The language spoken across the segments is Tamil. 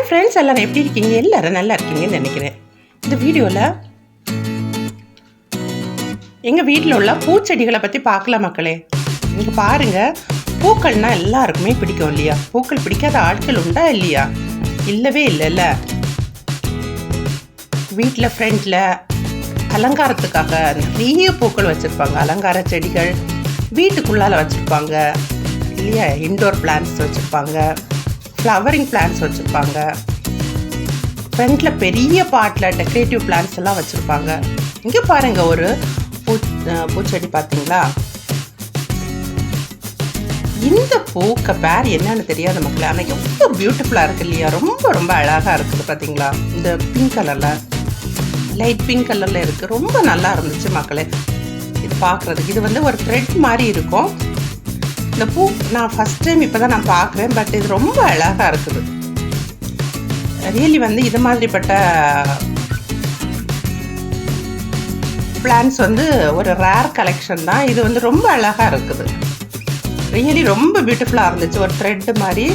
ஃப்ரெண்ட்ஸ் எல்லாரும் எப்படி இருக்கீங்க? எல்லாரும் நல்லா இருக்கீங்கன்னு நினைக்கிறேன். இந்த வீடியோவில் எங்கள் வீட்டில் உள்ள பூச்செடிகளை பற்றி பார்க்கலாம் மக்களே. இங்கே பாருங்கள், பூக்கள்னா எல்லாருக்குமே பிடிக்கும் இல்லையா? பூக்கள் பிடிக்காத ஆட்கள் உண்டா இல்லையா? இல்லவே இல்லைல்ல. வீட்டில் ஃப்ரெண்டில் அலங்காரத்துக்காக நிறைய பூக்கள் வச்சுருப்பாங்க. அலங்கார செடிகள் வீட்டுக்குள்ளால் வச்சுருப்பாங்க இல்லையா? இன்டோர் பிளான்ட்ஸ் வச்சுருப்பாங்க, ஃப்ளவரிங் பிளான்ட்ஸ் வச்சுருப்பாங்க, ஃப்ரண்ட்டில் பெரிய பாட்டில் டெக்கரேட்டிவ் பிளான்ட்ஸ் எல்லாம் வச்சுருப்பாங்க. இங்கே பாருங்கள், ஒரு பூச்செடி பார்த்தீங்களா? இந்த பூக்க பேர் என்னன்னு தெரியாத மக்கள், ஆனால் எவ்வளோ பியூட்டிஃபுல்லாக இருக்குது இல்லையா? ரொம்ப ரொம்ப அழகாக இருக்குது பார்த்தீங்களா? இந்த பிங்க் கலரில், லைட் பிங்க் கலரில் இருக்குது. ரொம்ப நல்லா இருந்துச்சு மக்களே இது பார்க்குறதுக்கு. இது வந்து ஒரு த்ரெட் மாதிரி இருக்கும். இந்த பூ நான் ஃபஸ்ட் டைம் இப்போ தான் நான் பார்க்குறேன். பட் இது ரொம்ப அழகாக இருக்குது. ரியலி வந்து இது மாதிரிப்பட்ட பிளான்ஸ் வந்து ஒரு ரேர் கலெக்ஷன் தான். இது வந்து ரொம்ப அழகாக இருக்குது. ரியலி ரொம்ப பியூட்டிஃபுல்லாக இருந்துச்சு. ஒரு த்ரெட் மாதிரி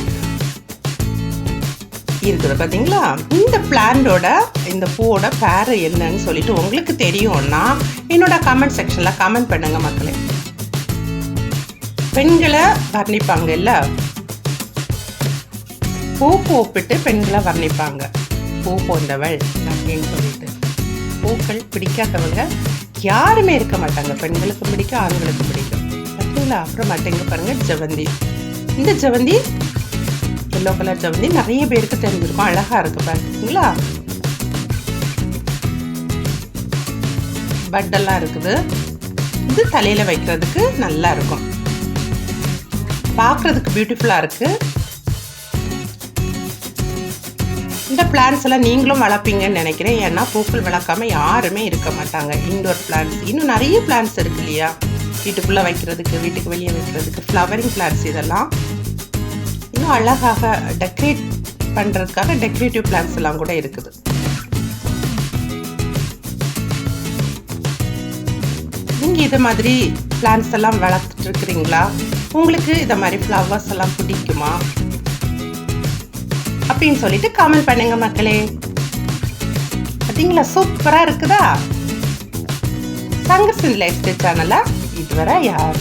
இருக்குது பார்த்தீங்களா? இந்த பிளான்டோட, இந்த பூவோட பேர் என்னன்னு சொல்லிட்டு உங்களுக்கு தெரியும்னா என்னோட கமெண்ட் செக்ஷனில் கமெண்ட் பண்ணுங்க மக்களே. பெண்களை வர்ணிப்பாங்க இல்லை, பூ ஒப்பிட்டு பெண்களை வர்ணிப்பாங்க. பூ போன்றவள் அப்படின்னு சொல்லிட்டு. பூக்கள் பிடிக்காதவங்க யாருமே இருக்க மாட்டாங்க. பெண்களுக்கு பிடிக்கும், ஆண்களுக்கு பிடிக்கும் பார்த்தீங்களா? அப்புறம் மட்டுங்க பாருங்கள், ஜவந்தி. இந்த ஜவந்தி எல்லோ கலர் ஜவந்தி நிறைய பேருக்கு தெரிஞ்சிருக்கும். அழகாக இருக்குது பார்த்தீங்களா? பட்டெல்லாம் இருக்குது. இது தலையில் வைக்கிறதுக்கு நல்லா இருக்கும். பார்க்குறதுக்கு பியூட்டிஃபுல்லாக இருக்குது. இந்த பிளான்ஸ் எல்லாம் நீங்களும் வளர்ப்பீங்கன்னு நினைக்கிறேன். ஏன்னா பூக்கள் வளர்க்காமல் யாருமே இருக்க மாட்டாங்க. இன்டோர் பிளான்ஸ் இன்னும் நிறைய பிளான்ஸ் இருக்கு இல்லையா? வீட்டுக்குள்ளே வைக்கிறதுக்கு, வீட்டுக்கு வெளியே வைக்கிறதுக்கு, ஃப்ளவரிங் பிளான்ஸ் இதெல்லாம் இன்னும் அழகாக டெக்கரேட் பண்ணுறதுக்காக டெக்கரேட்டிவ் பிளான்ஸ் எல்லாம் கூட இருக்குது. நீங்கள் இது மாதிரி பிளான்ஸ் எல்லாம் வளர்த்துட்டு இருக்கிறீங்களா? உங்களுக்கு இதை மாதிரி ஃப்ளவர்ஸ் எல்லாம் பிடிக்குமா அப்படின்னு சொல்லிட்டு கமெண்ட் பண்ணுங்க மக்களே. பார்த்தீங்களா, சூப்பராக இருக்குதா? சங்கர்ஸ் லைஃப் ஸ்டைல் சேனலை இதுவரை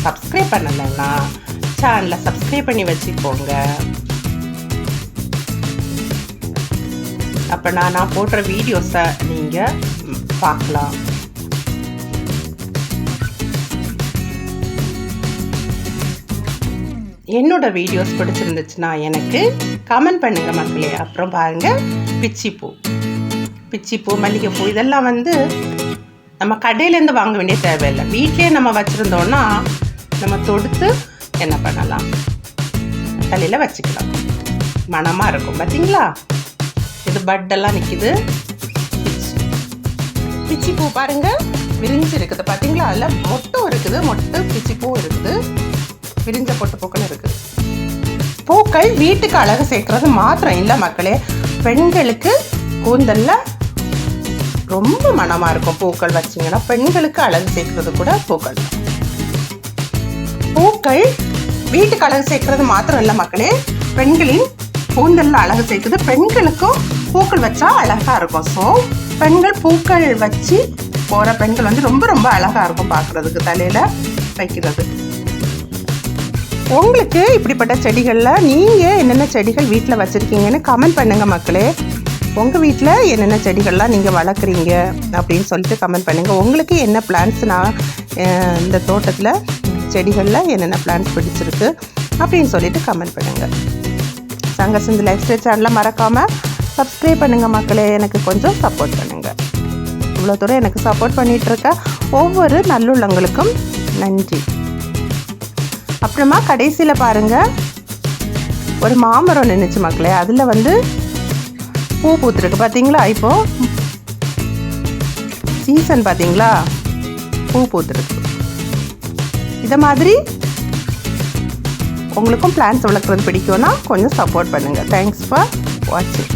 சப்ஸ்கிரைப் பண்ணலைன்னா சேனலை சப்ஸ்கிரைப் பண்ணி வச்சுக்கோங்க. அப்போ நான் போடுற வீடியோஸை நீங்கள் பார்க்கலாம். என்னோட வீடியோஸ் பிடிச்சிருந்துச்சுன்னா எனக்கு கமெண்ட் பண்ணுங்க மக்களே. அப்புறம் பாருங்கள், பிச்சிப்பூ, மல்லிகைப்பூ இதெல்லாம் வந்து நம்ம கடையிலேருந்து வாங்க வேண்டிய தேவையில்லை. வீட்டிலே நம்ம வச்சுருந்தோன்னா நம்ம தொடுத்து என்ன பண்ணலாம், தலையில் வச்சுக்கலாம். மணமாக இருக்கும் பார்த்தீங்களா? இது பட்டெல்லாம் நிற்கிது. பிச்சிப்பூ பாருங்கள், விரிஞ்சு இருக்குது பார்த்தீங்களா? அதில் மொட்டும் இருக்குது, மொட்டு பிச்சிப்பூ இருக்குது, விரிஞ்ச பொட்டு பூக்கள் இருக்குது. பூக்கள் வீட்டுக்கு அழகு சேர்க்கறது மாத்திரம் இல்லை மக்களே, பெண்களுக்கு கூந்தல்ல ரொம்ப மனமா இருக்கும். பூக்கள் வச்சிங்கன்னா பெண்களுக்கு அழகு சேர்க்கறது கூட பூக்கள் தான். பூக்கள் வீட்டுக்கு அழகு சேர்க்கறது மாத்திரம் இல்லை மக்களே, பெண்களின் கூந்தல்ல அழகு சேர்க்குது. பெண்களுக்கும் பூக்கள் வச்சா அழகா இருக்கும். ஸோ பெண்கள் பூக்கள் வச்சு போகிற பெண்கள் வந்து ரொம்ப ரொம்ப அழகா இருக்கும் பார்க்குறதுக்கு, தலையில வைக்கிறது. உங்களுக்கு இப்படிப்பட்ட செடிகளில் நீங்கள் என்னென்ன செடிகள் வீட்டில் வச்சுருக்கீங்கன்னு கமெண்ட் பண்ணுங்கள் மக்களே. உங்கள் வீட்டில் என்னென்ன செடிகள்லாம் நீங்கள் வளர்க்குறீங்க அப்படின்னு சொல்லிட்டு கமெண்ட் பண்ணுங்கள். உங்களுக்கு என்ன பிளான்ஸ், நான் இந்த தோட்டத்தில் செடிகளில் என்னென்ன பிளான்ஸ் பிடிச்சிருக்கு அப்படின்னு சொல்லிட்டு கமெண்ட் பண்ணுங்கள். சங்கர்ஸ் லைஃப் ஸ்டைல் சேனலை மறக்காமல் சப்ஸ்கிரைப் பண்ணுங்கள் மக்களே. எனக்கு கொஞ்சம் சப்போர்ட் பண்ணுங்கள். இவ்வளோ தூரம் எனக்கு சப்போர்ட் பண்ணிகிட்ருக்க ஒவ்வொரு நல்லுள்ளங்களுக்கும் நன்றி. அப்புறமா கடைசியில் பாருங்கள், ஒரு மாமரம் நின்றுச்சு மக்களே. அதில் வந்து பூ பூத்துருக்கு பார்த்தீங்களா? இப்போது சீசன் பார்த்தீங்களா? பூ பூத்துருக்கு. இதை மாதிரி உங்களுக்கும் பிளான்ஸ் வளர்க்குறது பிடிக்கும்னா கொஞ்சம் சப்போர்ட் பண்ணுங்கள். தேங்க்ஸ் ஃபார் வாட்சிங்.